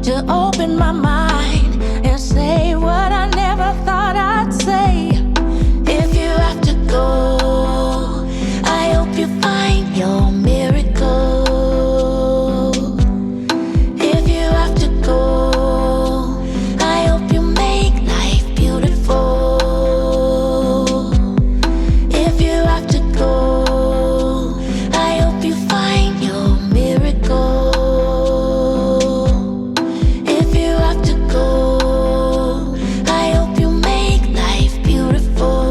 to open my mind and say what I never thought I'd say. If you have to go, I hope you find your miracle. If you have to go, I hope you make life beautiful. If you have to go, I hope you find your miracle. If you have to go, I hope you make life beautiful.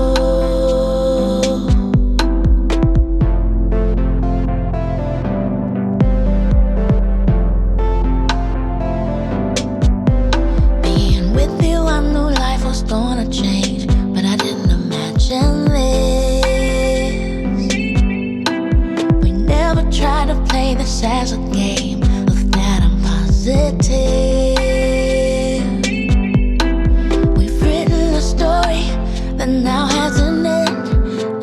Being with you, I knew life was gonna change, but I didn't imagine this. We never tried to play this as a game, of that I'm positive. We've written a story that now has an end,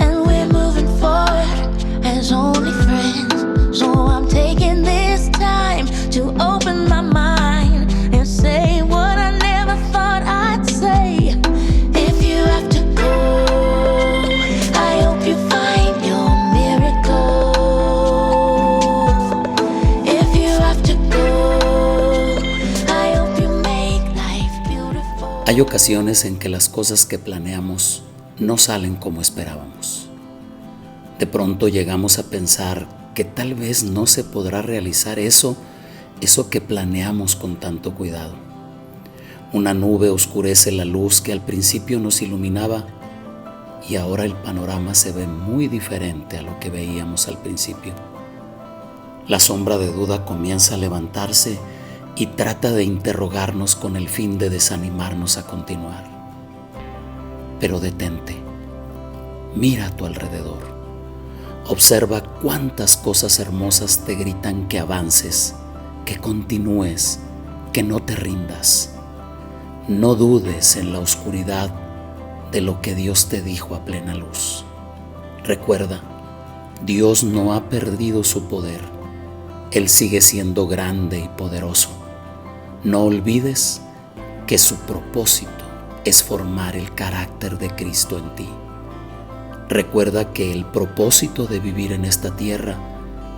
and we're moving forward as only friends. So I'm taking this time to open my mind and say what I never thought I'd say. If you have to go, I hope you find your miracle. If you have to go, I hope you make life beautiful. Hay ocasiones en que las cosas que planeamos no salen como esperábamos. De pronto llegamos a pensar que tal vez no se podrá realizar eso que planeamos con tanto cuidado. Una nube oscurece la luz que al principio nos iluminaba y ahora el panorama se ve muy diferente a lo que veíamos al principio. La sombra de duda comienza a levantarse y trata de interrogarnos con el fin de desanimarnos a continuar. Pero detente, mira a tu alrededor. Observa cuántas cosas hermosas te gritan que avances, que continúes, que no te rindas. No dudes en la oscuridad de lo que Dios te dijo a plena luz. Recuerda, Dios no ha perdido su poder. Él sigue siendo grande y poderoso. No olvides que su propósito es formar el carácter de Cristo en ti. Recuerda que el propósito de vivir en esta tierra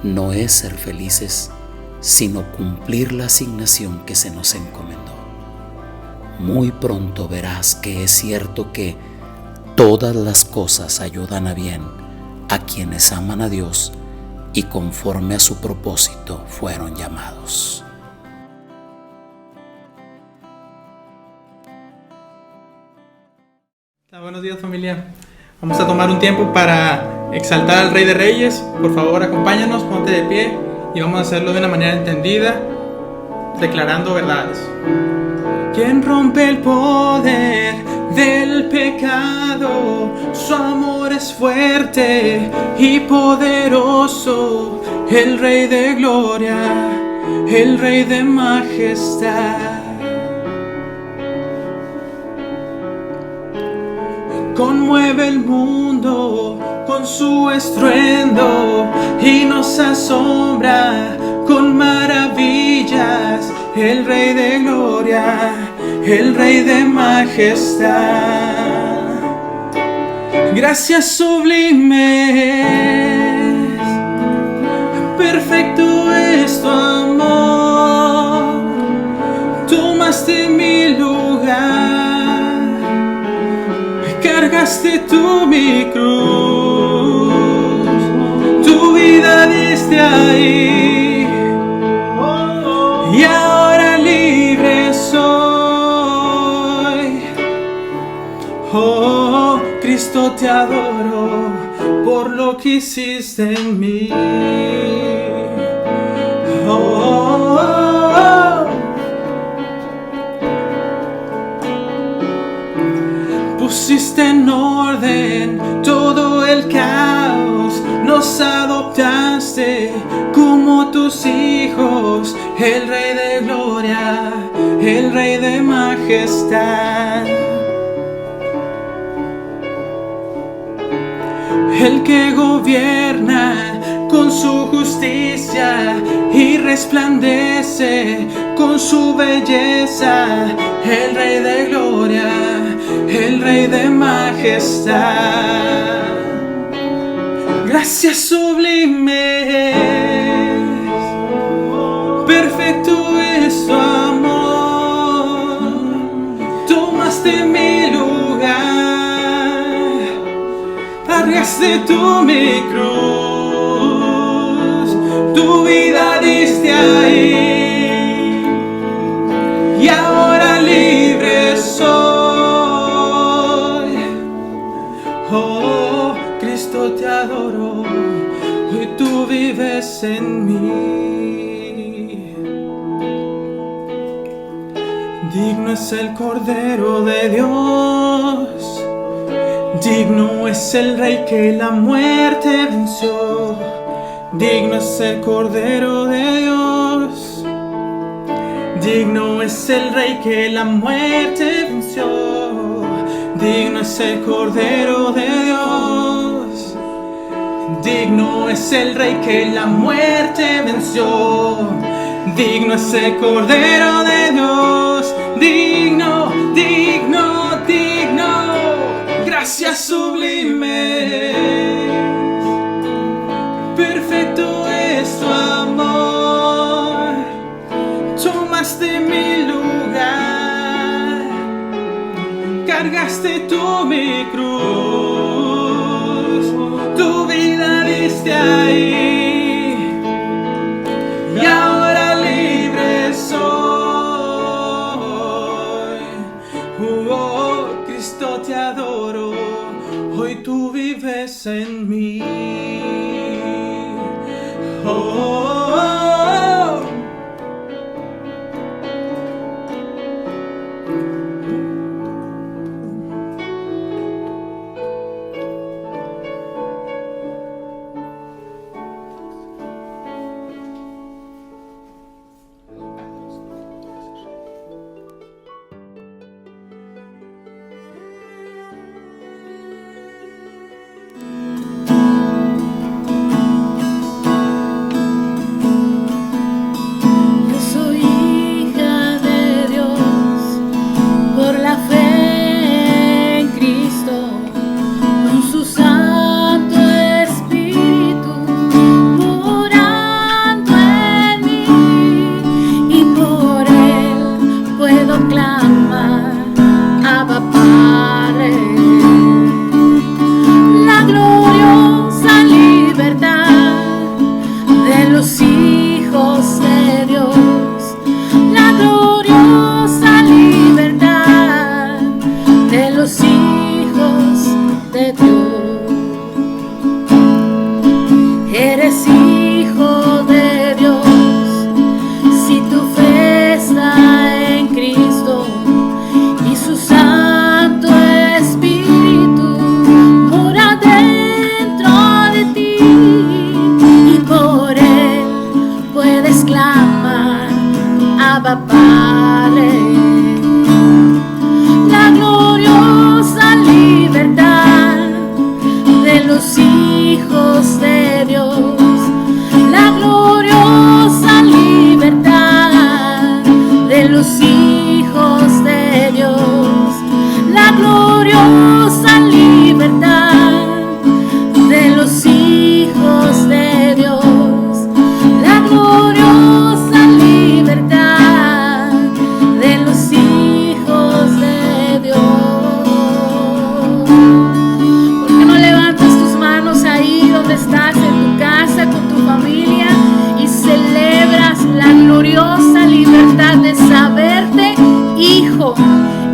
no es ser felices, sino cumplir la asignación que se nos encomendó. Muy pronto verás que es cierto que todas las cosas ayudan a bien a quienes aman a Dios y conforme a su propósito fueron llamados. Buenos días, familia. Vamos a tomar un tiempo para exaltar al Rey de Reyes. Por favor, acompáñanos, ponte de pie y vamos a hacerlo de una manera entendida, declarando verdades. Quien rompe el poder del pecado, su amor es fuerte y poderoso. El Rey de gloria, el Rey de majestad. Conmueve el mundo con su estruendo y nos asombra con maravillas. El Rey de gloria, el Rey de majestad. Gracias sublimes, perfecto es tu amor. Tomaste mi lugar, cargaste tú mi cruz, tu vida diste ahí, y ahora libre soy. Oh, Cristo, te adoro por lo que hiciste en mí. Pusiste en orden todo el caos, nos adoptaste como tus hijos. El Rey de gloria, el Rey de majestad. El que gobierna con su justicia y resplandece con su belleza, el Rey de gloria, el Rey de majestad. Gracias sublimes, perfecto es tu amor, tomaste mi lugar, cargaste tú mi cruz, tu vida diste ahí, y ahora libre soy. Oh, Cristo te adoro, hoy tú vives en mí. Digno es el Cordero de Dios, digno es el Rey que la muerte venció. Digno es el Cordero de Dios, digno es el Rey que la muerte venció. Digno es el Cordero de Dios, digno es el Rey que la muerte venció. Digno es el Cordero de Dios, digno, digno, digno. Gracias sublimes, perfecto es tu amor, tomaste mi lugar, cargaste tú mi cruz, tu vida diste ahí, y ahora libre soy. Oh, Cristo te adoro, hoy tú vives en mí. Oh, oh, oh.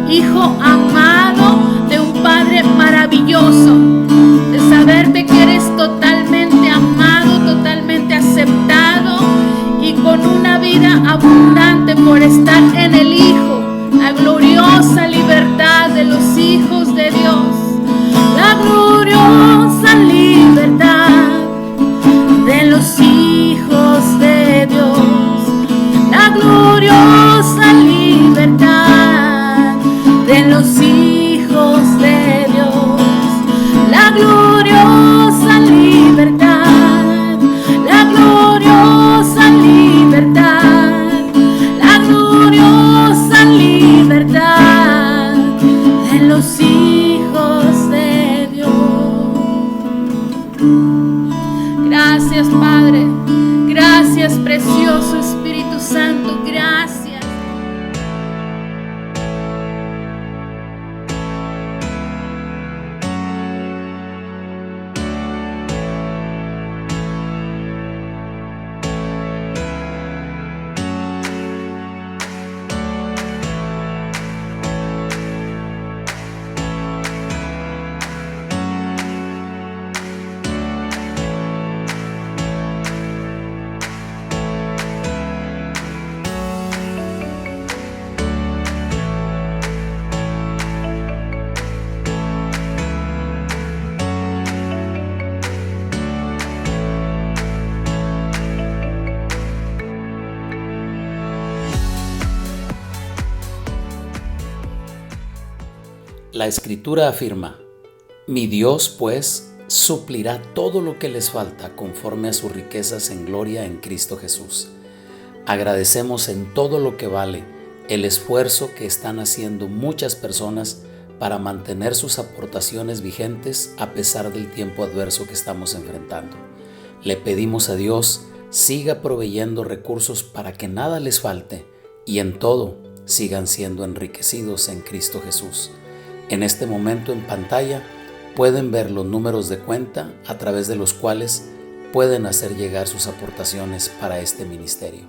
Hijo amado de un Padre maravilloso, de saberte que eres totalmente amado, totalmente aceptado y con una vida abundante por estar en el Hijo, la gloriosa libertad de los hijos de Dios, la gloriosa libertad de los hijos de Dios, la gloriosa libertad de los hijos de Dios, la gloriosa libertad La Escritura afirma: mi Dios, pues, suplirá todo lo que les falta conforme a sus riquezas en gloria en Cristo Jesús. Agradecemos en todo lo que vale el esfuerzo que están haciendo muchas personas para mantener sus aportaciones vigentes a pesar del tiempo adverso que estamos enfrentando. Le pedimos a Dios siga proveyendo recursos para que nada les falte y en todo sigan siendo enriquecidos en Cristo Jesús. En este momento en pantalla pueden ver los números de cuenta a través de los cuales pueden hacer llegar sus aportaciones para este ministerio.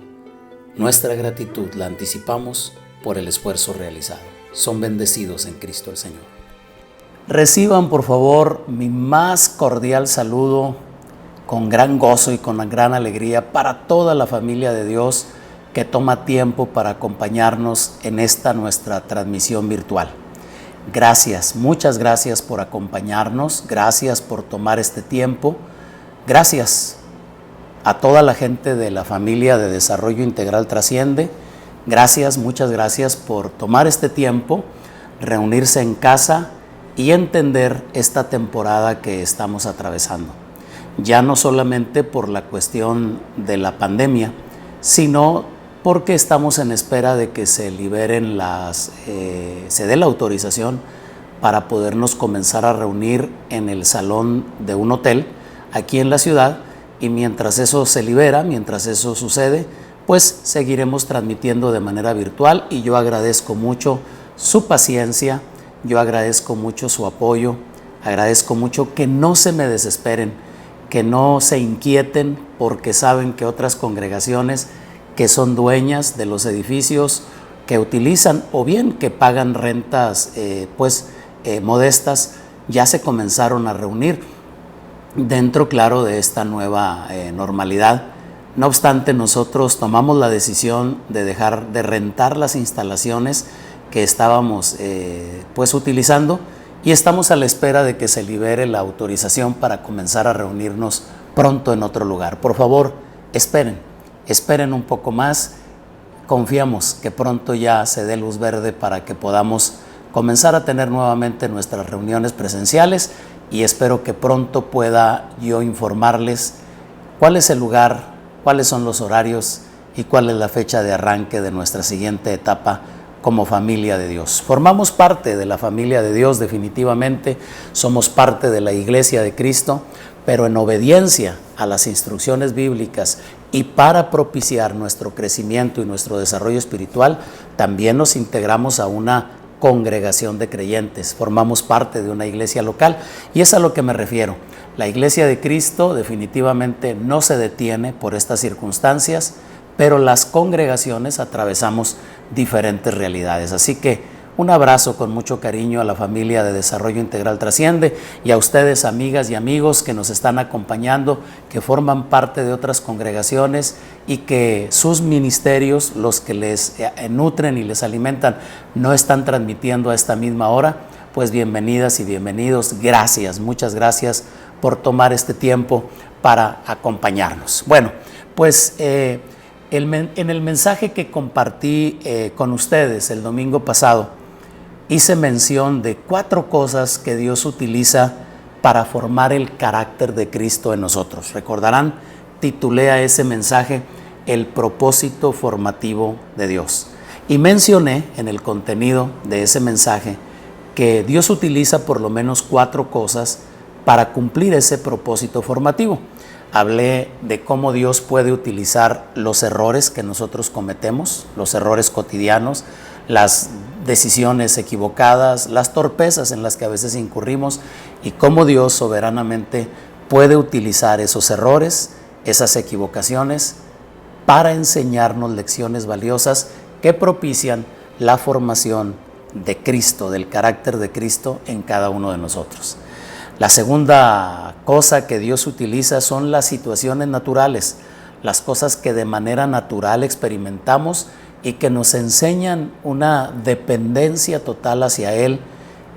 Nuestra gratitud la anticipamos por el esfuerzo realizado. Son bendecidos en Cristo el Señor. Reciban por favor mi más cordial saludo con gran gozo y con gran alegría para toda la familia de Dios que toma tiempo para acompañarnos en esta nuestra transmisión virtual. Gracias, muchas gracias por acompañarnos, gracias por tomar este tiempo, gracias a toda la gente de la familia de Desarrollo Integral Trasciende, gracias, muchas gracias por tomar este tiempo, reunirse en casa y entender esta temporada que estamos atravesando. Ya no solamente por la cuestión de la pandemia, sino porque estamos en espera de que se liberen se dé la autorización para podernos comenzar a reunir en el salón de un hotel aquí en la ciudad, y mientras eso se libera, mientras eso sucede, pues seguiremos transmitiendo de manera virtual, y yo agradezco mucho su paciencia, yo agradezco mucho su apoyo, agradezco mucho que no se me desesperen, que no se inquieten porque saben que otras congregaciones que son dueñas de los edificios que utilizan o bien que pagan rentas modestas, ya se comenzaron a reunir dentro, claro, de esta nueva normalidad. No obstante, nosotros tomamos la decisión de dejar de rentar las instalaciones que estábamos utilizando, y estamos a la espera de que se libere la autorización para comenzar a reunirnos pronto en otro lugar. Por favor, esperen un poco más. Confiamos que pronto ya se dé luz verde para que podamos comenzar a tener nuevamente nuestras reuniones presenciales, y espero que pronto pueda yo informarles cuál es el lugar, cuáles son los horarios y cuál es la fecha de arranque de nuestra siguiente etapa como familia de Dios. Formamos parte de la familia de Dios definitivamente, somos parte de la Iglesia de Cristo, pero en obediencia a las instrucciones bíblicas y para propiciar nuestro crecimiento y nuestro desarrollo espiritual, también nos integramos a una congregación de creyentes, formamos parte de una iglesia local, y es a lo que me refiero. La Iglesia de Cristo definitivamente no se detiene por estas circunstancias, pero las congregaciones atravesamos diferentes realidades. Así que un abrazo con mucho cariño a la familia de Desarrollo Integral Trasciende y a ustedes, amigas y amigos que nos están acompañando, que forman parte de otras congregaciones y que sus ministerios, los que les nutren y les alimentan, no están transmitiendo a esta misma hora. Pues bienvenidas y bienvenidos. Gracias, muchas gracias por tomar este tiempo para acompañarnos. Bueno, pues en el mensaje que compartí con ustedes el domingo pasado, hice mención de 4 cosas que Dios utiliza para formar el carácter de Cristo en nosotros. Recordarán, titulé a ese mensaje El propósito formativo de Dios. Y mencioné en el contenido de ese mensaje que Dios utiliza por lo menos 4 cosas para cumplir ese propósito formativo. Hablé de cómo Dios puede utilizar los errores que nosotros cometemos, los errores cotidianos, las decisiones equivocadas, las torpezas en las que a veces incurrimos, y cómo Dios soberanamente puede utilizar esos errores, esas equivocaciones, para enseñarnos lecciones valiosas que propician la formación de Cristo, del carácter de Cristo en cada uno de nosotros. La segunda cosa que Dios utiliza son las situaciones naturales, las cosas que de manera natural experimentamos y que nos enseñan una dependencia total hacia Él,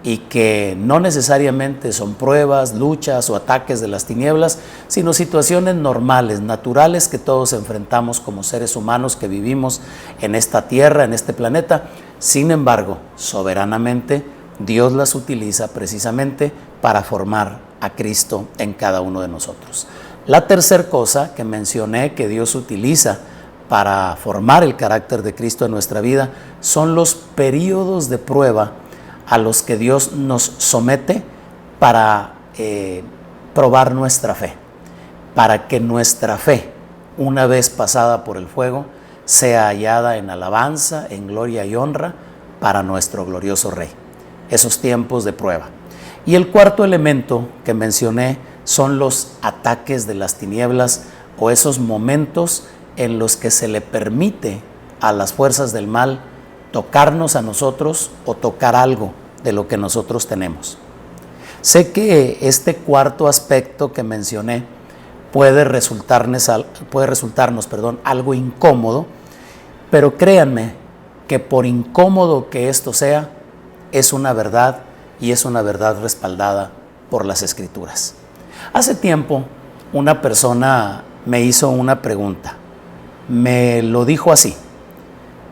y que no necesariamente son pruebas, luchas o ataques de las tinieblas, sino situaciones normales, naturales, que todos enfrentamos como seres humanos que vivimos en esta tierra, en este planeta. Sin embargo, soberanamente, Dios las utiliza precisamente para formar a Cristo en cada uno de nosotros. La tercera cosa que mencioné que Dios utiliza para formar el carácter de Cristo en nuestra vida son los periodos de prueba a los que Dios nos somete para probar nuestra fe, para que nuestra fe, una vez pasada por el fuego, sea hallada en alabanza, en gloria y honra para nuestro glorioso Rey. Esos tiempos de prueba. Y el cuarto elemento que mencioné son los ataques de las tinieblas, o esos momentos en los que se le permite a las fuerzas del mal tocarnos a nosotros o tocar algo de lo que nosotros tenemos. Sé que este cuarto aspecto que mencioné puede resultarnos algo incómodo, pero créanme que por incómodo que esto sea, es una verdad, y es una verdad respaldada por las Escrituras. Hace tiempo una persona me hizo una pregunta. Me lo dijo así: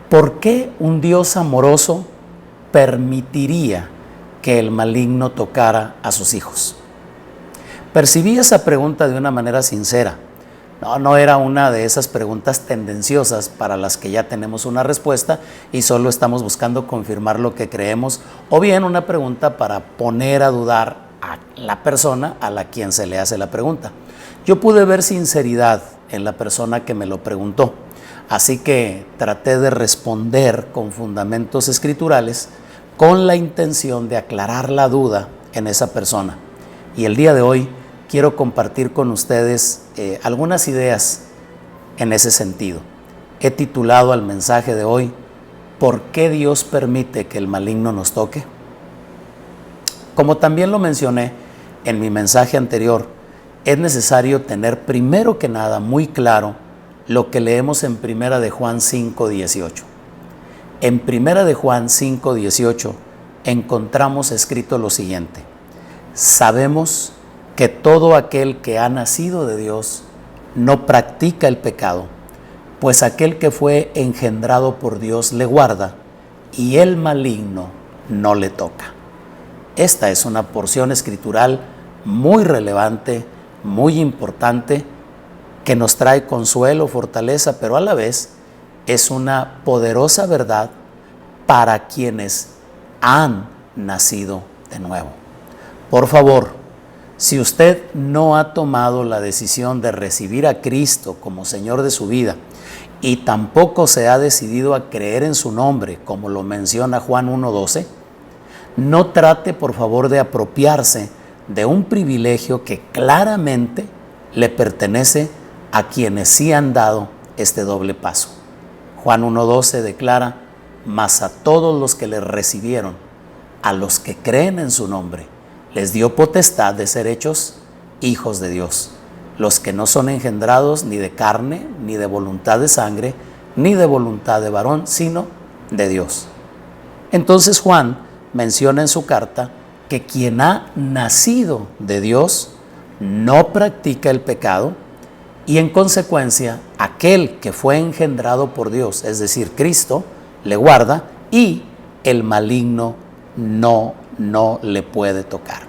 ¿por qué un Dios amoroso permitiría que el maligno tocara a sus hijos? Percibí esa pregunta de una manera sincera. No era una de esas preguntas tendenciosas para las que ya tenemos una respuesta y solo estamos buscando confirmar lo que creemos, o bien una pregunta para poner a dudar a la persona a la quien se le hace la pregunta. Yo pude ver sinceridad en la persona que me lo preguntó, así que traté de responder con fundamentos escriturales con la intención de aclarar la duda en esa persona. Y el día de hoy quiero compartir con ustedes algunas ideas en ese sentido. He titulado al mensaje de hoy: ¿por qué Dios permite que el maligno nos toque? Como también lo mencioné en mi mensaje anterior, es necesario tener primero que nada muy claro lo que leemos en 1 de Juan 5:18. En 1 de Juan 5:18 encontramos escrito lo siguiente: sabemos que todo aquel que ha nacido de Dios no practica el pecado, pues aquel que fue engendrado por Dios le guarda, y el maligno no le toca. Esta es una porción escritural muy relevante, muy importante, que nos trae consuelo, fortaleza, pero a la vez es una poderosa verdad para quienes han nacido de nuevo. Por favor, si usted no ha tomado la decisión de recibir a Cristo como Señor de su vida y tampoco se ha decidido a creer en su nombre, como lo menciona Juan 1:12, no trate por favor de apropiarse de un privilegio que claramente le pertenece a quienes sí han dado este doble paso. Juan 1:12 declara: mas a todos los que le recibieron, a los que creen en su nombre, les dio potestad de ser hechos hijos de Dios, los que no son engendrados ni de carne, ni de voluntad de sangre, ni de voluntad de varón, sino de Dios. Entonces Juan menciona en su carta que quien ha nacido de Dios no practica el pecado, y en consecuencia aquel que fue engendrado por Dios, es decir, Cristo, le guarda, y el maligno no le puede tocar.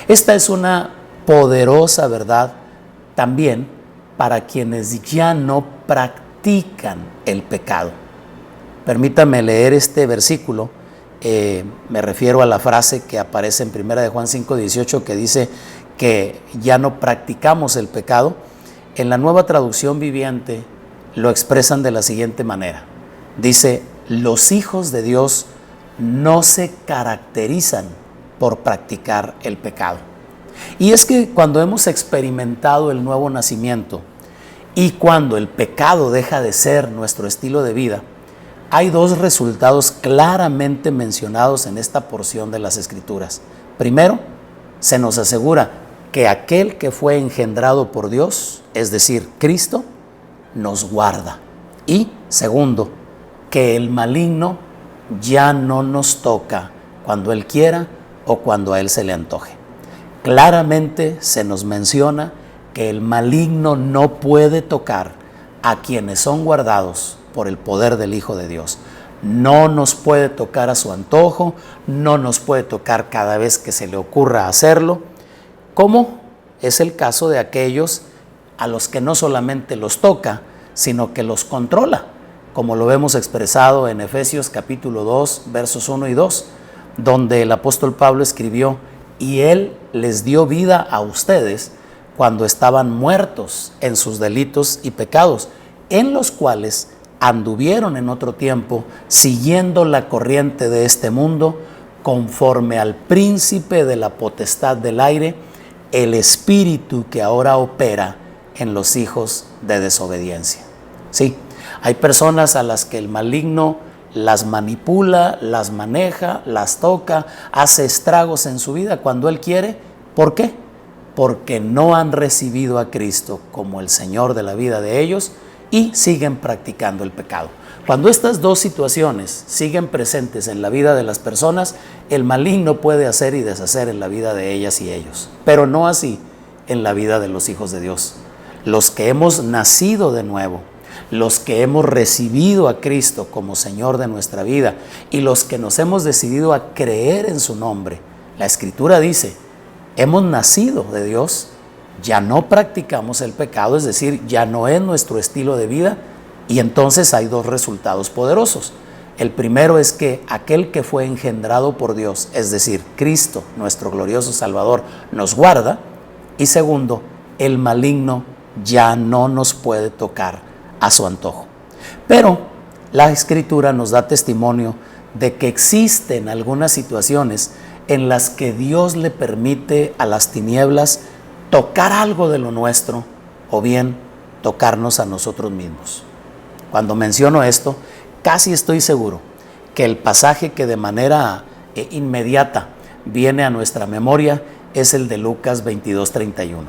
Esta es una poderosa verdad también para quienes ya no practican el pecado. Permítame leer este versículo. Me refiero a la frase que aparece en 1 de Juan 5:18, que dice que ya no practicamos el pecado. En la Nueva Traducción Viviente lo expresan de la siguiente manera. Dice: los hijos de Dios no se caracterizan por practicar el pecado. Y es que cuando hemos experimentado el nuevo nacimiento y cuando el pecado deja de ser nuestro estilo de vida, hay dos resultados claramente mencionados en esta porción de las Escrituras. Primero, se nos asegura que aquel que fue engendrado por Dios, es decir, Cristo, nos guarda. Y segundo, que el maligno ya no nos toca cuando Él quiera o cuando a Él se le antoje. Claramente se nos menciona que el maligno no puede tocar a quienes son guardados por el poder del Hijo de Dios. No nos puede tocar a su antojo, no nos puede tocar cada vez que se le ocurra hacerlo, como es el caso de aquellos a los que no solamente los toca, sino que los controla, como lo vemos expresado en Efesios capítulo 2, versos 1 y 2, donde el apóstol Pablo escribió: y Él les dio vida a ustedes cuando estaban muertos en sus delitos y pecados, en los cuales anduvieron en otro tiempo, siguiendo la corriente de este mundo, conforme al príncipe de la potestad del aire, el espíritu que ahora opera en los hijos de desobediencia. Sí, hay personas a las que el maligno las manipula, las maneja, las toca, hace estragos en su vida cuando él quiere. ¿Por qué? Porque no han recibido a Cristo como el Señor de la vida de ellos y siguen practicando el pecado. Cuando estas dos situaciones siguen presentes en la vida de las personas, el maligno puede hacer y deshacer en la vida de ellas y ellos, pero no así en la vida de los hijos de Dios. Los que hemos nacido de nuevo, los que hemos recibido a Cristo como Señor de nuestra vida y los que nos hemos decidido a creer en su nombre. La Escritura dice: hemos nacido de Dios, ya no practicamos el pecado, es decir, ya no es nuestro estilo de vida, y entonces hay dos resultados poderosos. El primero es que aquel que fue engendrado por Dios, es decir, Cristo, nuestro glorioso Salvador, nos guarda, y segundo, el maligno ya no nos puede tocar a su antojo. Pero la Escritura nos da testimonio de que existen algunas situaciones en las que Dios le permite a las tinieblas tocar algo de lo nuestro o bien tocarnos a nosotros mismos. Cuando menciono esto, casi estoy seguro que el pasaje que de manera inmediata viene a nuestra memoria es el de Lucas 22:31.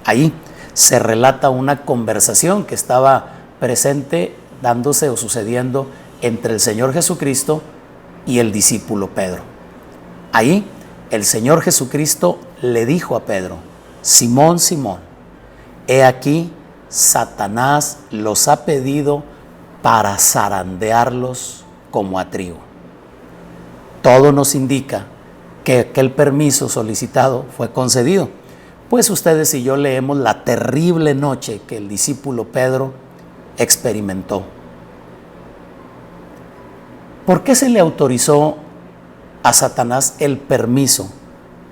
Ahí se relata una conversación que estaba presente, dándose o sucediendo entre el Señor Jesucristo y el discípulo Pedro. Ahí el Señor Jesucristo le dijo a Pedro: Simón, Simón, he aquí Satanás los ha pedido para zarandearlos como a trigo. Todo nos indica que aquel permiso solicitado fue concedido, pues ustedes y yo leemos la terrible noche que el discípulo Pedro experimentó. ¿Por qué se le autorizó a Satanás el permiso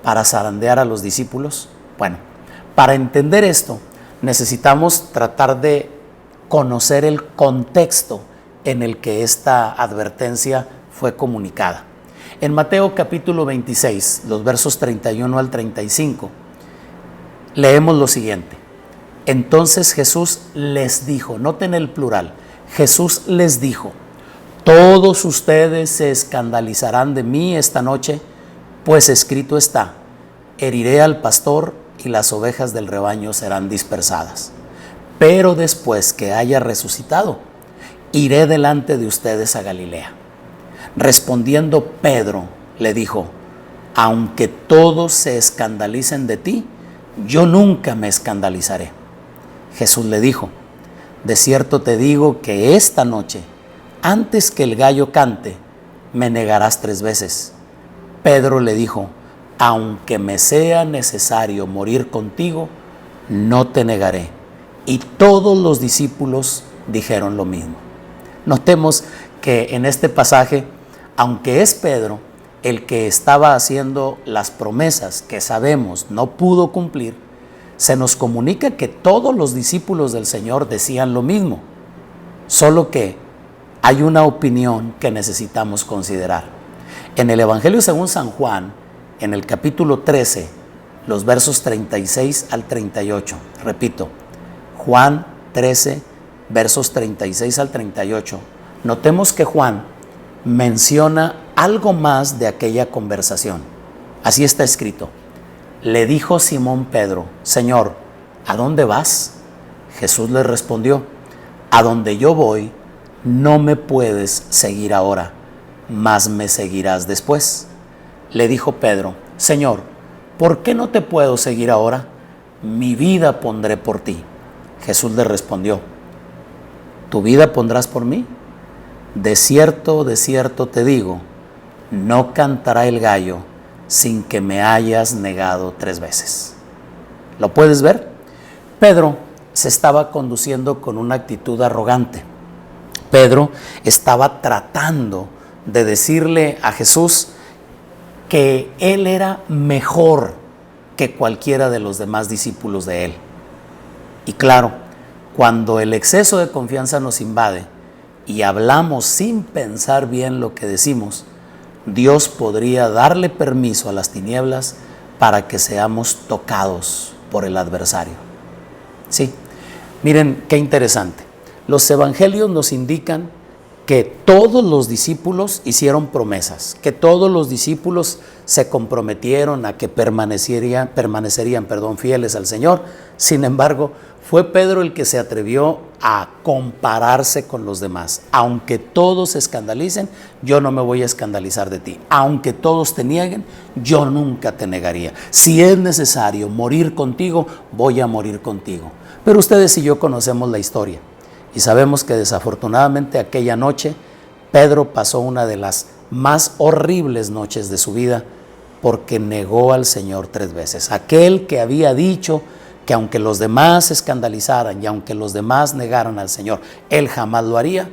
para zarandear a los discípulos? Bueno, para entender esto necesitamos tratar de conocer el contexto en el que esta advertencia fue comunicada. En Mateo capítulo 26, los versos 31 al 35, leemos lo siguiente: entonces Jesús les dijo, noten el plural, Jesús les dijo: todos ustedes se escandalizarán de mí esta noche, pues escrito está: heriré al pastor y las ovejas del rebaño serán dispersadas. Pero después que haya resucitado, iré delante de ustedes a Galilea. Respondiendo Pedro, le dijo: aunque todos se escandalicen de ti, yo nunca me escandalizaré. Jesús le dijo: de cierto te digo que esta noche, antes que el gallo cante, me negarás 3 veces. Pedro le dijo: aunque me sea necesario morir contigo, no te negaré. Y todos los discípulos dijeron lo mismo. Notemos que en este pasaje, aunque es Pedro el que estaba haciendo las promesas que sabemos no pudo cumplir, se nos comunica que todos los discípulos del Señor decían lo mismo, solo que hay una opinión que necesitamos considerar. En el Evangelio según San Juan, en el capítulo 13, los versos 36 al 38, repito, Juan 13, versos 36 al 38, notemos que Juan menciona algo más de aquella conversación. Así está escrito: le dijo Simón Pedro: Señor, ¿a dónde vas? Jesús le respondió: a donde yo voy, no me puedes seguir ahora, mas me seguirás después. Le dijo Pedro: Señor, ¿por qué no te puedo seguir ahora? Mi vida pondré por ti. Jesús le respondió: ¿tu vida pondrás por mí? de cierto te digo, no cantará el gallo sin que me hayas negado 3 veces. ¿Lo puedes ver? Pedro se estaba conduciendo con una actitud arrogante. Pedro estaba tratando de decirle a Jesús que él era mejor que cualquiera de los demás discípulos de él. Y claro, cuando el exceso de confianza nos invade y hablamos sin pensar bien lo que decimos, Dios podría darle permiso a las tinieblas para que seamos tocados por el adversario. Sí, miren qué interesante. Los evangelios nos indican que todos los discípulos hicieron promesas, que todos los discípulos se comprometieron a que permanecerían fieles al Señor. Sin embargo, fue Pedro el que se atrevió a compararse con los demás. Aunque todos se escandalicen, yo no me voy a escandalizar de ti. Aunque todos te nieguen, yo nunca te negaría. Si es necesario morir contigo, voy a morir contigo. Pero ustedes y yo conocemos la historia y sabemos que desafortunadamente aquella noche Pedro pasó una de las más horribles noches de su vida porque negó al Señor 3 veces. Aquel que había dicho que aunque los demás se escandalizaran y aunque los demás negaran al Señor, él jamás lo haría,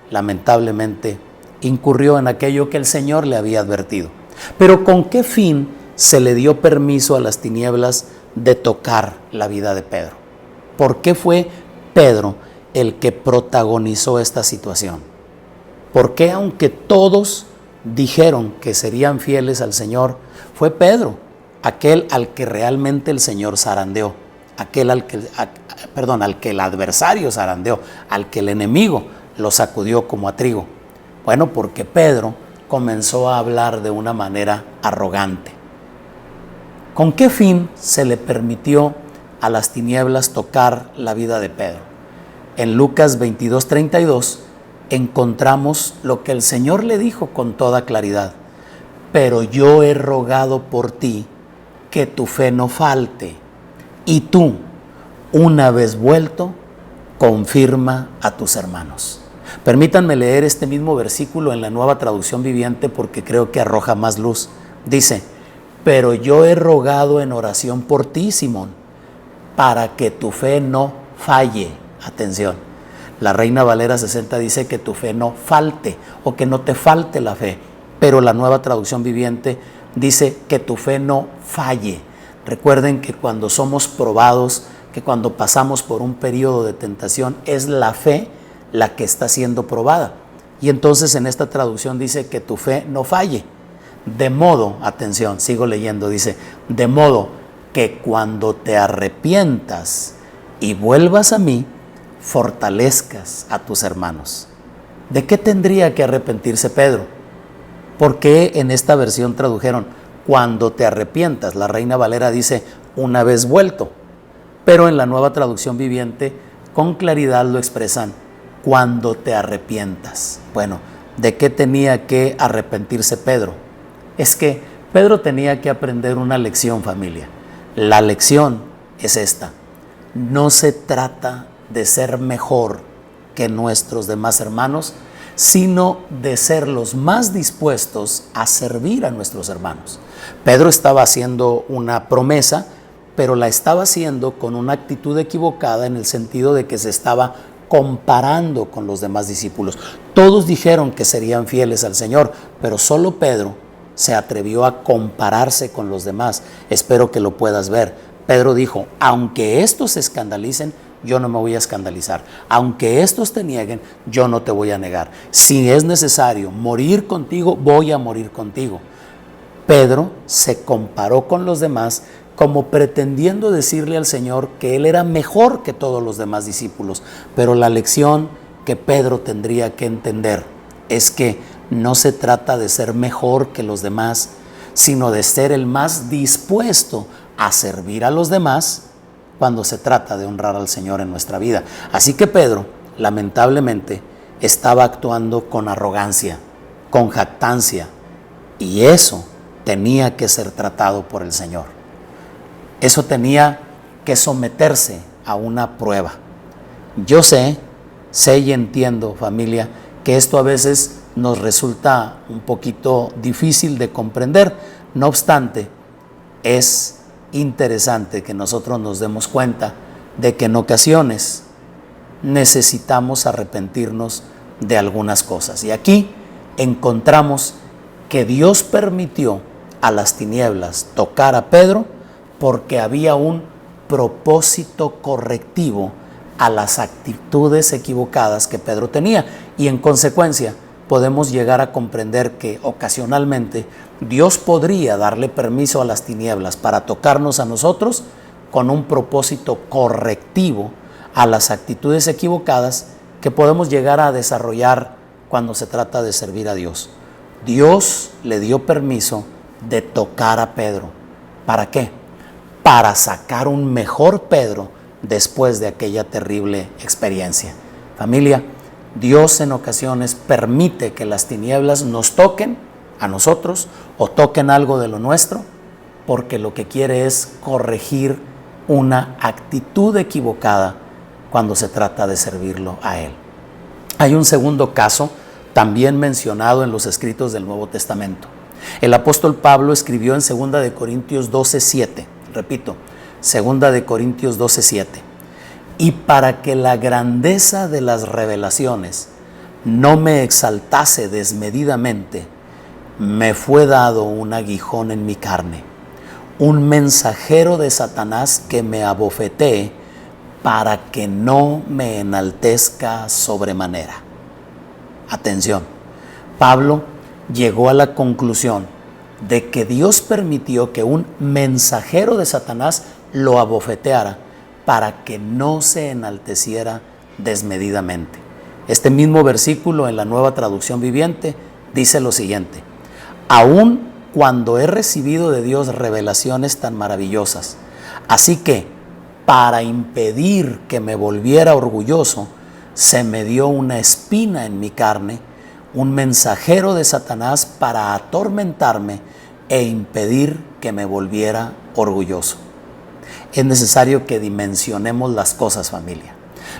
lamentablemente incurrió en aquello que el Señor le había advertido. Pero ¿con qué fin se le dio permiso a las tinieblas de tocar la vida de Pedro? ¿Por qué fue Pedro el que protagonizó esta situación? ¿Por qué, aunque todos dijeron que serían fieles al Señor, fue Pedro aquel al que realmente el Señor zarandeó? Al que el adversario zarandeó, al que el enemigo lo sacudió como a trigo. Bueno, porque Pedro comenzó a hablar de una manera arrogante. ¿Con qué fin se le permitió a las tinieblas tocar la vida de Pedro? En Lucas 22:32 encontramos lo que el Señor le dijo con toda claridad: pero yo he rogado por ti que tu fe no falte, y tú, una vez vuelto, confirma a tus hermanos. Permítanme leer este mismo versículo en la Nueva Traducción Viviente porque creo que arroja más luz. Dice: pero yo he rogado en oración por ti, Simón, para que tu fe no falle. Atención, la Reina Valera 60 dice que tu fe no falte o que no te falte la fe, pero la Nueva Traducción Viviente dice que tu fe no falle. Recuerden que cuando somos probados, que cuando pasamos por un periodo de tentación, es la fe la que está siendo probada. Y entonces en esta traducción dice que tu fe no falle. De modo, atención, sigo leyendo, dice: de modo que cuando te arrepientas y vuelvas a mí, fortalezcas a tus hermanos. ¿De qué tendría que arrepentirse Pedro? ¿Por qué en esta versión tradujeron cuando te arrepientas? La Reina Valera dice una vez vuelto, pero en la Nueva Traducción Viviente con claridad lo expresan: cuando te arrepientas. Bueno, ¿de qué tenía que arrepentirse Pedro? Es que Pedro tenía que aprender una lección, familia. La lección es esta: no se trata de ser mejor que nuestros demás hermanos, sino de ser los más dispuestos a servir a nuestros hermanos. Pedro estaba haciendo una promesa, pero la estaba haciendo con una actitud equivocada en el sentido de que se estaba comparando con los demás discípulos. Todos dijeron que serían fieles al Señor, pero solo Pedro se atrevió a compararse con los demás. Espero que lo puedas ver. Pedro dijo: aunque estos se escandalicen, yo no me voy a escandalizar. Aunque estos te nieguen, yo no te voy a negar. Si es necesario morir contigo, voy a morir contigo. Pedro se comparó con los demás como pretendiendo decirle al Señor que él era mejor que todos los demás discípulos. Pero la lección que Pedro tendría que entender es que no se trata de ser mejor que los demás, sino de ser el más dispuesto a servir a los demás cuando se trata de honrar al Señor en nuestra vida. Así que Pedro, lamentablemente, estaba actuando con arrogancia, con jactancia, y eso tenía que ser tratado por el Señor. Eso tenía que someterse a una prueba. Yo sé y entiendo, familia, que esto a veces nos resulta un poquito difícil de comprender. No obstante, es interesante que nosotros nos demos cuenta de que en ocasiones necesitamos arrepentirnos de algunas cosas. Y aquí encontramos que Dios permitió a las tinieblas tocar a Pedro porque había un propósito correctivo a las actitudes equivocadas que Pedro tenía, y en consecuencia podemos llegar a comprender que ocasionalmente Dios podría darle permiso a las tinieblas para tocarnos a nosotros con un propósito correctivo a las actitudes equivocadas que podemos llegar a desarrollar cuando se trata de servir a Dios. Dios le dio permiso de tocar a Pedro. ¿Para qué? Para sacar un mejor Pedro después de aquella terrible experiencia. Familia, Dios en ocasiones permite que las tinieblas nos toquen a nosotros o toquen algo de lo nuestro, porque lo que quiere es corregir una actitud equivocada cuando se trata de servirlo a Él. Hay un segundo caso también mencionado en los escritos del Nuevo Testamento. El apóstol Pablo escribió en 2 de Corintios 12:7, repito, 2 de Corintios 12:7, y para que la grandeza de las revelaciones no me exaltase desmedidamente, me fue dado un aguijón en mi carne, un mensajero de Satanás que me abofetee para que no me enaltezca sobremanera. Atención, Pablo llegó a la conclusión de que Dios permitió que un mensajero de Satanás lo abofeteara para que no se enalteciera desmedidamente. Este mismo versículo en la Nueva Traducción Viviente dice lo siguiente: aun cuando he recibido de Dios revelaciones tan maravillosas, así que para impedir que me volviera orgulloso, se me dio una espina en mi carne, un mensajero de Satanás para atormentarme e impedir que me volviera orgulloso. Es necesario que dimensionemos las cosas, familia.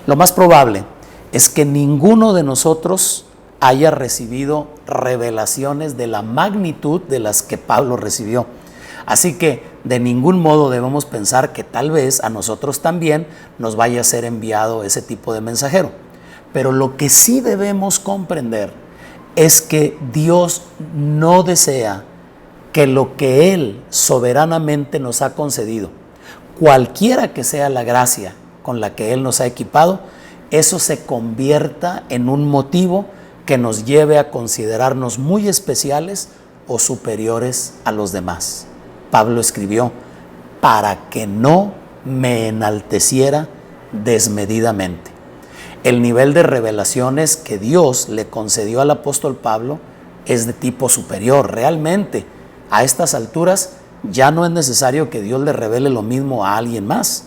Lo más probable es que ninguno de nosotros haya recibido revelaciones de la magnitud de las que Pablo recibió. Así que de ningún modo debemos pensar que tal vez a nosotros también nos vaya a ser enviado ese tipo de mensajero. Pero lo que sí debemos comprender es que Dios no desea que lo que Él soberanamente nos ha concedido, cualquiera que sea la gracia con la que Él nos ha equipado, eso se convierta en un motivo que nos lleve a considerarnos muy especiales o superiores a los demás. Pablo escribió, para que no me enalteciera desmedidamente. El nivel de revelaciones que Dios le concedió al apóstol Pablo es de tipo superior. Realmente, a estas alturas ya no es necesario que Dios le revele lo mismo a alguien más.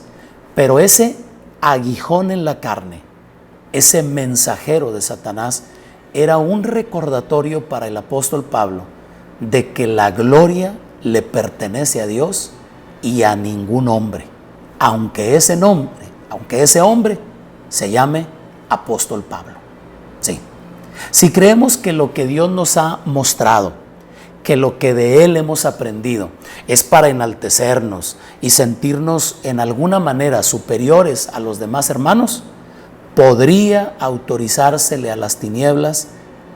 Pero ese aguijón en la carne, ese mensajero de Satanás, era un recordatorio para el apóstol Pablo de que la gloria le pertenece a Dios y a ningún hombre, aunque ese hombre se llame apóstol Pablo. Sí. Si creemos que lo que Dios nos ha mostrado, que lo que de Él hemos aprendido es para enaltecernos y sentirnos en alguna manera superiores a los demás hermanos, podría autorizársele a las tinieblas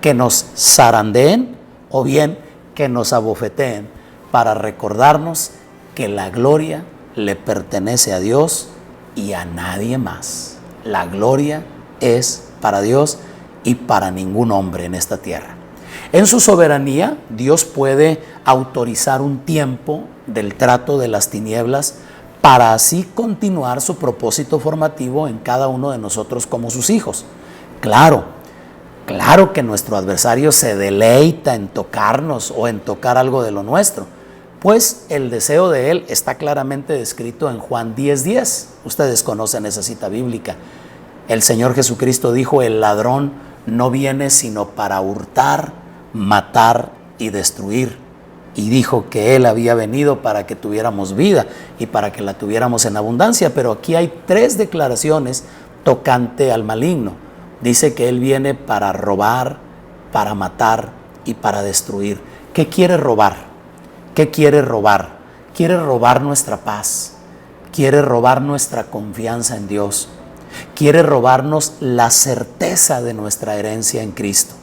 que nos zarandeen o bien que nos abofeteen para recordarnos que la gloria le pertenece a Dios y a nadie más. La gloria es para Dios y para ningún hombre en esta tierra. En su soberanía, Dios puede autorizar un tiempo del trato de las tinieblas para así continuar su propósito formativo en cada uno de nosotros como sus hijos. Claro que nuestro adversario se deleita en tocarnos o en tocar algo de lo nuestro, pues el deseo de él está claramente descrito en Juan 10:10. Ustedes conocen esa cita bíblica. El Señor Jesucristo dijo, el ladrón no viene sino para hurtar, matar y destruir. Y dijo que Él había venido para que tuviéramos vida y para que la tuviéramos en abundancia. Pero aquí hay 3 declaraciones tocante al maligno. Dice que Él viene para robar, para matar y para destruir. ¿Qué quiere robar? ¿Qué quiere robar? Quiere robar nuestra paz, quiere robar nuestra confianza en Dios, quiere robarnos la certeza de nuestra herencia en Cristo.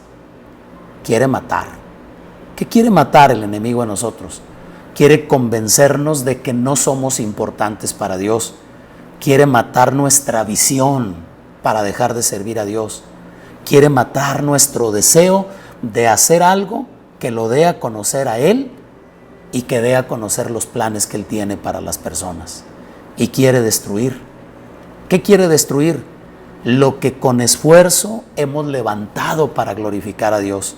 Quiere matar. ¿Qué quiere matar el enemigo en nosotros? Quiere convencernos de que no somos importantes para Dios. Quiere matar nuestra visión para dejar de servir a Dios. Quiere matar nuestro deseo de hacer algo que lo dé a conocer a Él y que dé a conocer los planes que Él tiene para las personas. Y quiere destruir. ¿Qué quiere destruir? Lo que con esfuerzo hemos levantado para glorificar a Dios.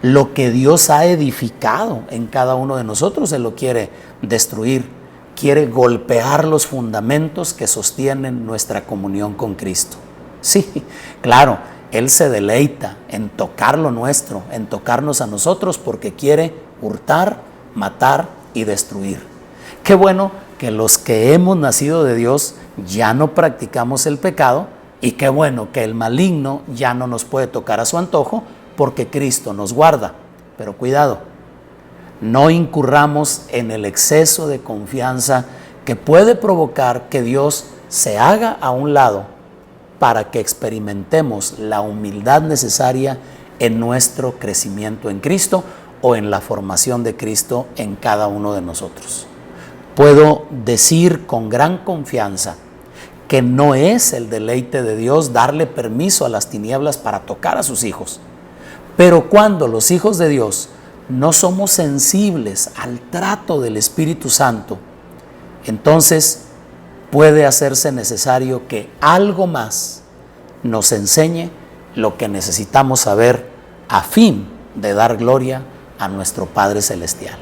Lo que Dios ha edificado en cada uno de nosotros, Él lo quiere destruir. Quiere golpear los fundamentos que sostienen nuestra comunión con Cristo. Sí, claro, Él se deleita en tocar lo nuestro, en tocarnos a nosotros, porque quiere hurtar, matar y destruir. Qué bueno que los que hemos nacido de Dios ya no practicamos el pecado, y qué bueno que el maligno ya no nos puede tocar a su antojo, porque Cristo nos guarda. Pero cuidado, no incurramos en el exceso de confianza que puede provocar que Dios se haga a un lado para que experimentemos la humildad necesaria en nuestro crecimiento en Cristo o en la formación de Cristo en cada uno de nosotros. Puedo decir con gran confianza que no es el deleite de Dios darle permiso a las tinieblas para tocar a sus hijos. Pero cuando los hijos de Dios no somos sensibles al trato del Espíritu Santo, entonces puede hacerse necesario que algo más nos enseñe lo que necesitamos saber a fin de dar gloria a nuestro Padre Celestial.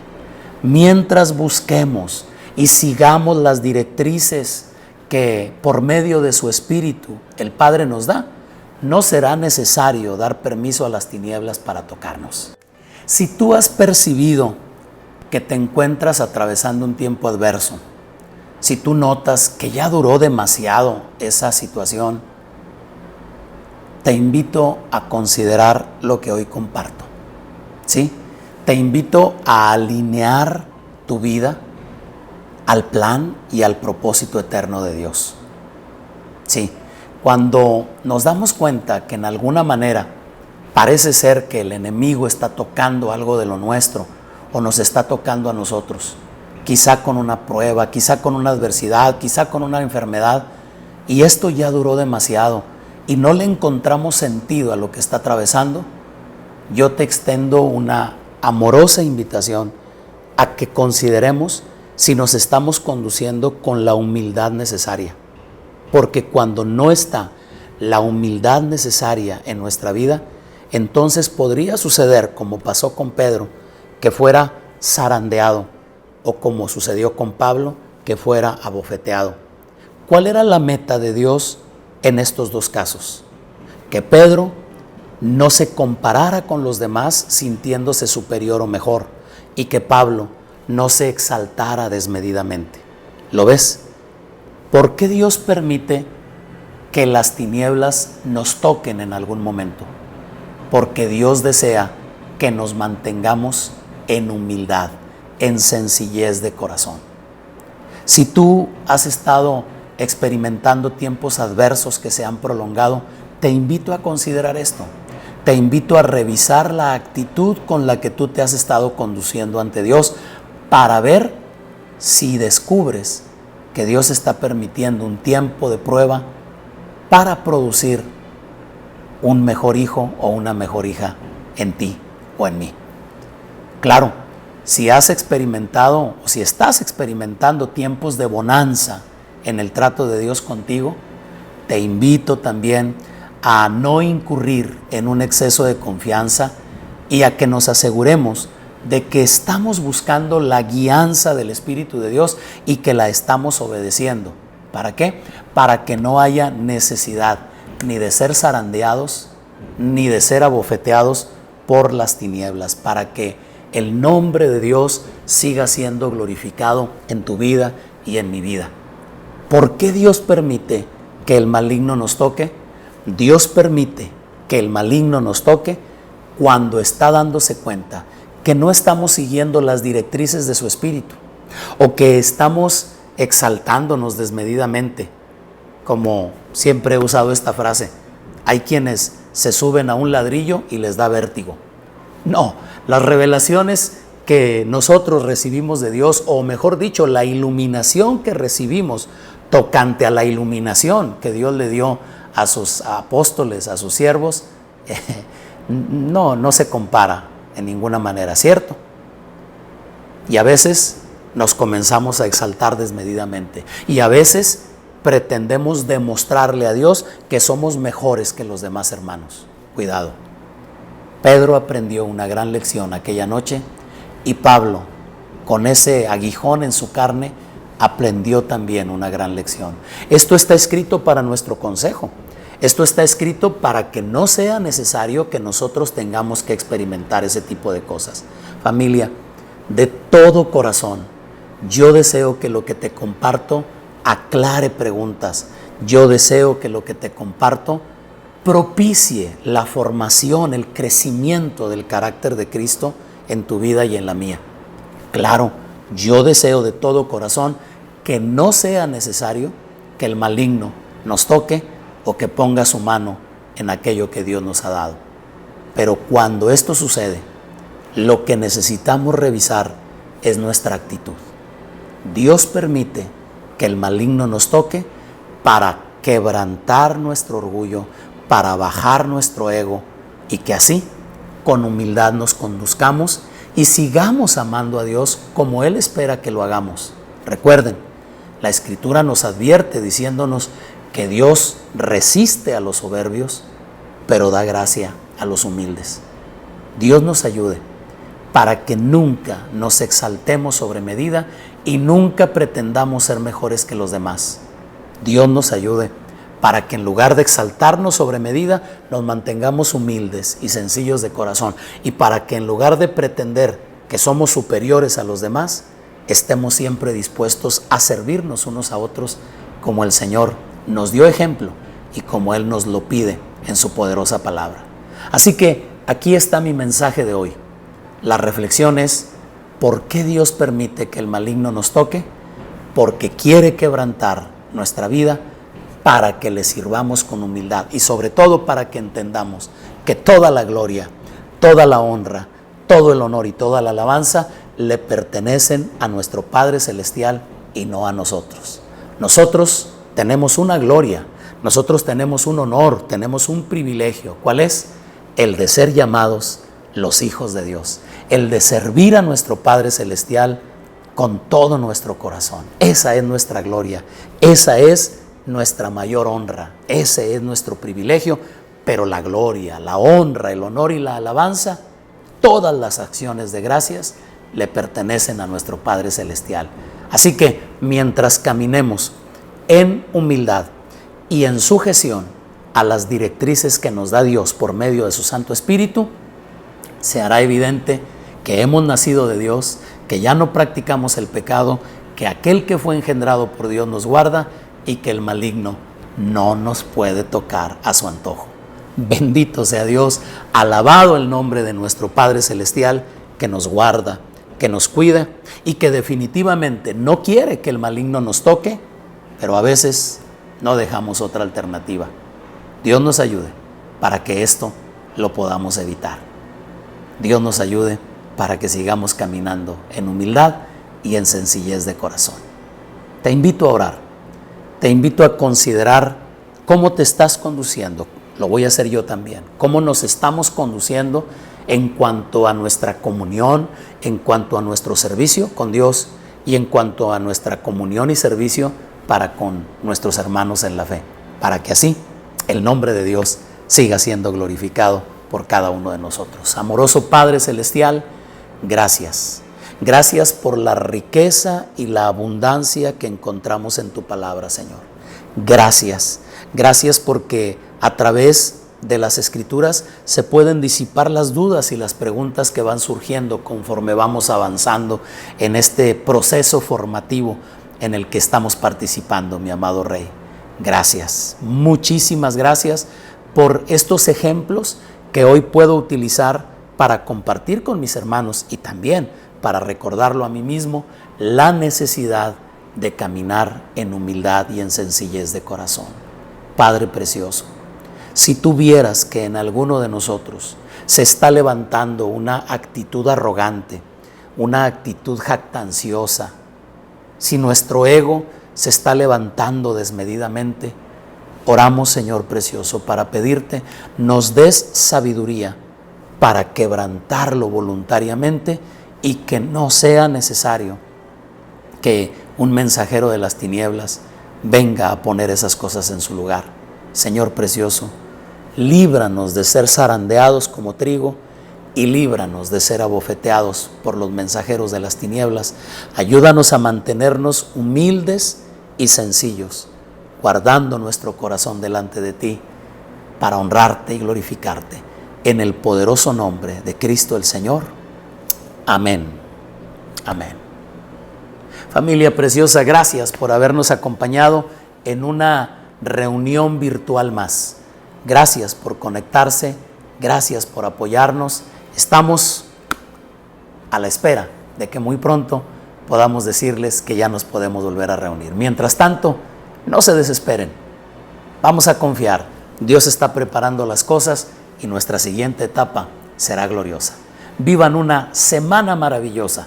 Mientras busquemos y sigamos las directrices que por medio de su Espíritu el Padre nos da, no será necesario dar permiso a las tinieblas para tocarnos. Si tú has percibido que te encuentras atravesando un tiempo adverso, si tú notas que ya duró demasiado esa situación, te invito a considerar lo que hoy comparto. ¿Sí? Te invito a alinear tu vida al plan y al propósito eterno de Dios. Sí. Cuando nos damos cuenta que en alguna manera parece ser que el enemigo está tocando algo de lo nuestro o nos está tocando a nosotros, quizá con una prueba, quizá con una adversidad, quizá con una enfermedad, y esto ya duró demasiado y no le encontramos sentido a lo que está atravesando, yo te extiendo una amorosa invitación a que consideremos si nos estamos conduciendo con la humildad necesaria. Porque cuando no está la humildad necesaria en nuestra vida, entonces podría suceder, como pasó con Pedro, que fuera zarandeado, o como sucedió con Pablo, que fuera abofeteado. ¿Cuál era la meta de Dios en estos dos casos? Que Pedro no se comparara con los demás sintiéndose superior o mejor, y que Pablo no se exaltara desmedidamente. ¿Lo ves? ¿Por qué Dios permite que las tinieblas nos toquen en algún momento? Porque Dios desea que nos mantengamos en humildad, en sencillez de corazón. Si tú has estado experimentando tiempos adversos que se han prolongado, te invito a considerar esto. Te invito a revisar la actitud con la que tú te has estado conduciendo ante Dios para ver si descubres que Dios está permitiendo un tiempo de prueba para producir un mejor hijo o una mejor hija en ti o en mí. Claro, si has experimentado o si estás experimentando tiempos de bonanza en el trato de Dios contigo, te invito también a no incurrir en un exceso de confianza y a que nos aseguremos de que estamos buscando la guianza del Espíritu de Dios y que la estamos obedeciendo. ¿Para qué? Para que no haya necesidad ni de ser zarandeados, ni de ser abofeteados por las tinieblas, para que el nombre de Dios siga siendo glorificado en tu vida y en mi vida. ¿Por qué Dios permite que el maligno nos toque? Dios permite que el maligno nos toque cuando está dándose cuenta que no estamos siguiendo las directrices de su espíritu o que estamos exaltándonos desmedidamente. Como siempre he usado esta frase, hay quienes se suben a un ladrillo y les da vértigo. No, las revelaciones que nosotros recibimos de Dios, o mejor dicho, la iluminación que recibimos tocante a la iluminación que Dios le dio a sus apóstoles, a sus siervos, no se compara en ninguna manera, ¿cierto? Y a veces nos comenzamos a exaltar desmedidamente y a veces pretendemos demostrarle a Dios que somos mejores que los demás hermanos. Cuidado. Pedro aprendió una gran lección aquella noche y Pablo, con ese aguijón en su carne, aprendió también una gran lección. Esto está escrito para nuestro consejo. Esto está escrito para que no sea necesario que nosotros tengamos que experimentar ese tipo de cosas. Familia, de todo corazón, yo deseo que lo que te comparto aclare preguntas. Yo deseo que lo que te comparto propicie la formación, el crecimiento del carácter de Cristo en tu vida y en la mía. Claro, yo deseo de todo corazón que no sea necesario que el maligno nos toque o que ponga su mano en aquello que Dios nos ha dado. Pero cuando esto sucede, lo que necesitamos revisar es nuestra actitud. Dios permite que el maligno nos toque para quebrantar nuestro orgullo, para bajar nuestro ego y que así, con humildad, nos conduzcamos y sigamos amando a Dios como Él espera que lo hagamos. Recuerden, la Escritura nos advierte diciéndonos que Dios resiste a los soberbios, pero da gracia a los humildes. Dios nos ayude para que nunca nos exaltemos sobre medida y nunca pretendamos ser mejores que los demás. Dios nos ayude para que en lugar de exaltarnos sobre medida, nos mantengamos humildes y sencillos de corazón, y para que en lugar de pretender que somos superiores a los demás, estemos siempre dispuestos a servirnos unos a otros como el Señor nos dio ejemplo y como Él nos lo pide en su poderosa palabra. Así que aquí está mi mensaje de hoy. La reflexión es: ¿por qué Dios permite que el maligno nos toque? Porque quiere quebrantar nuestra vida para que le sirvamos con humildad y sobre todo para que entendamos que toda la gloria, toda la honra, todo el honor y toda la alabanza le pertenecen a nuestro Padre Celestial y no a nosotros. Nosotros tenemos una gloria, nosotros tenemos un honor, tenemos un privilegio. ¿Cuál es? El de ser llamados los hijos de Dios, el de servir a nuestro Padre Celestial con todo nuestro corazón. Esa es nuestra gloria, esa es nuestra mayor honra, ese es nuestro privilegio, pero la gloria, la honra, el honor y la alabanza, todas las acciones de gracias le pertenecen a nuestro Padre Celestial. Así que mientras caminemos en humildad y en sujeción a las directrices que nos da Dios por medio de su Santo Espíritu, se hará evidente que hemos nacido de Dios, que ya no practicamos el pecado, que aquel que fue engendrado por Dios nos guarda y que el maligno no nos puede tocar a su antojo. Bendito sea Dios, alabado el nombre de nuestro Padre Celestial, que nos guarda, que nos cuida y que definitivamente no quiere que el maligno nos toque, pero a veces no dejamos otra alternativa. Dios nos ayude para que esto lo podamos evitar. Dios nos ayude para que sigamos caminando en humildad y en sencillez de corazón. Te invito a orar, te invito a considerar cómo te estás conduciendo. Lo voy a hacer yo también. Cómo nos estamos conduciendo en cuanto a nuestra comunión, en cuanto a nuestro servicio con Dios y en cuanto a nuestra comunión y servicio para con nuestros hermanos en la fe, para que así el nombre de Dios siga siendo glorificado por cada uno de nosotros. Amoroso Padre Celestial, gracias. Gracias por la riqueza y la abundancia que encontramos en tu palabra, Señor. Gracias. Gracias porque a través de las Escrituras se pueden disipar las dudas y las preguntas que van surgiendo conforme vamos avanzando en este proceso formativo en el que estamos participando, mi amado Rey. Gracias, muchísimas gracias, por estos ejemplos que hoy puedo utilizar para compartir con mis hermanos y también para recordarlo a mí mismo, la necesidad de caminar en humildad y en sencillez de corazón. Padre precioso, si tú vieras que en alguno de nosotros se está levantando una actitud arrogante, una actitud jactanciosa, si nuestro ego se está levantando desmedidamente, oramos, Señor precioso, para pedirte nos des sabiduría para quebrantarlo voluntariamente y que no sea necesario que un mensajero de las tinieblas venga a poner esas cosas en su lugar. Señor precioso, líbranos de ser zarandeados como trigo y líbranos de ser abofeteados por los mensajeros de las tinieblas. Ayúdanos a mantenernos humildes y sencillos, guardando nuestro corazón delante de ti para honrarte y glorificarte. En el poderoso nombre de Cristo el Señor. Amén. Amén. Familia preciosa, gracias por habernos acompañado en una reunión virtual más. Gracias por conectarse, gracias por apoyarnos. Estamos a la espera de que muy pronto podamos decirles que ya nos podemos volver a reunir. Mientras tanto, no se desesperen. Vamos a confiar. Dios está preparando las cosas y nuestra siguiente etapa será gloriosa. Vivan una semana maravillosa.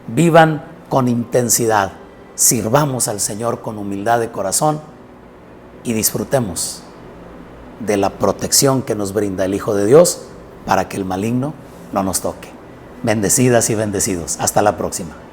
Vivan con intensidad. Sirvamos al Señor con humildad de corazón y disfrutemos de la protección que nos brinda el Hijo de Dios para que el maligno no nos toque. Bendecidas y bendecidos. Hasta la próxima.